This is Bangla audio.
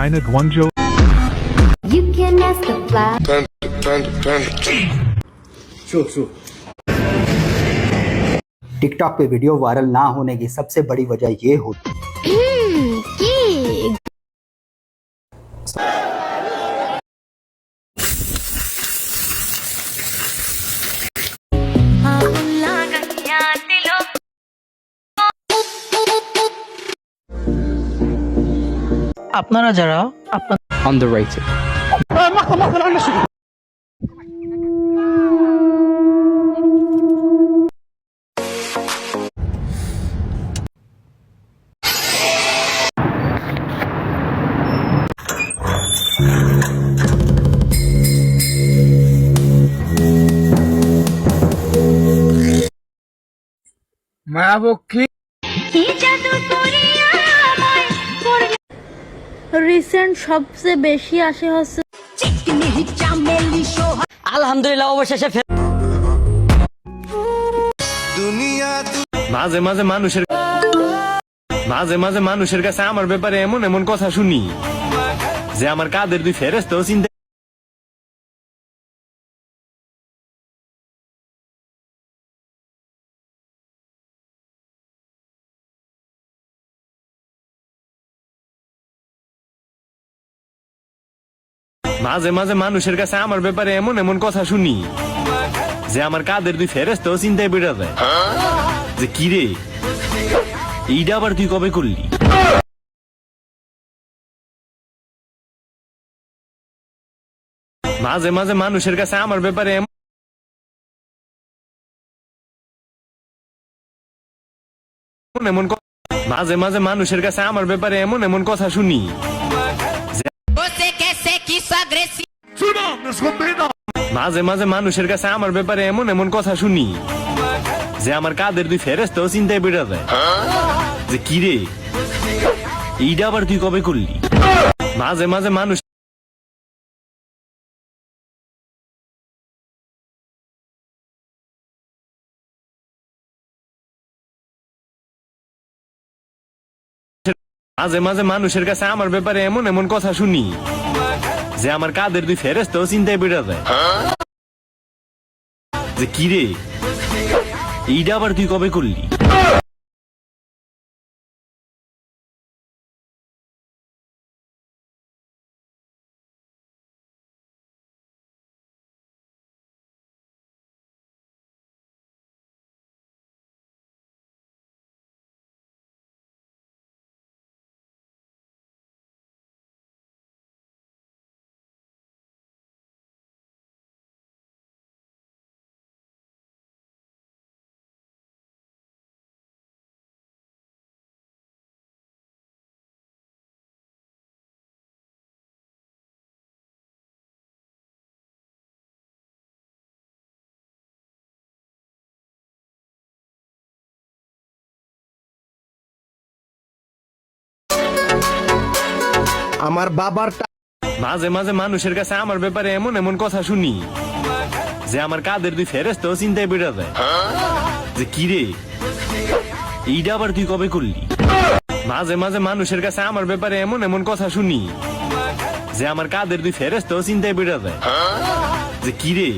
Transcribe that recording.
China Guangzhou. You can ask the fly. TikTok पे वीडियो वायरल ना होने की सबसे बड़ी वजह ये होती আপনারা যারা underrated. রিসেন্ট সবচেয়ে বেশি আসে হচ্ছে আলহামদুলিল্লাহ অবশেষে মাঝে মাঝে মানুষের কাছে আমার ব্যাপারে এমন এমন কথা শুনি যে আমার কাদের দুই ফেরেশতাও চিন্তা মাঝে মানুষের কাছে আমার ব্যাপারে এমন এমন কথা শুনি যে আমার কাদের দুই ফেরেশতাও চিন্তায় বেড়া যায় যে কিরে এইটা আবার তুই কবে করলি। মাঝে মানুষের কাছে আমার ব্যাপারে মাঝে মানুষের কাছে আমার ব্যাপারে এমন এমন কথা শুনি মাঝে মানুষের কাছে আমার ব্যাপারে এমন এমন কথা শুনি যে আমার কাদের দুই ফেরেশতাও চিন্তায় বেড়া যায় যে কিরে এইটা আবার তুই কবে করলি। মাঝে মানুষ মাঝে মানুষের কাছে আমার ব্যাপারে এমন এমন কথা শুনি যে আমার কাদের দুই ফেরেশতাও চিন্তায় বেড়া যায় যে কিরে এইটা আবার তুই কবে করলি। আমার বাবার মাঝে মানুষের কাছে আমার ব্যাপারে এমন এমন কথা শুনি যে আমার কাদের দুই ফেরেশতাও চিন্তায় বেড়া যায় যে কিরে এইটা আবার তুই কবে করলি। মাঝে মানুষের কাছে আমার ব্যাপারে এমন এমন কথা শুনি যে আমার কাদের দুই ফেরেশতাও চিন্তায় বেড়া যায় যে কিরে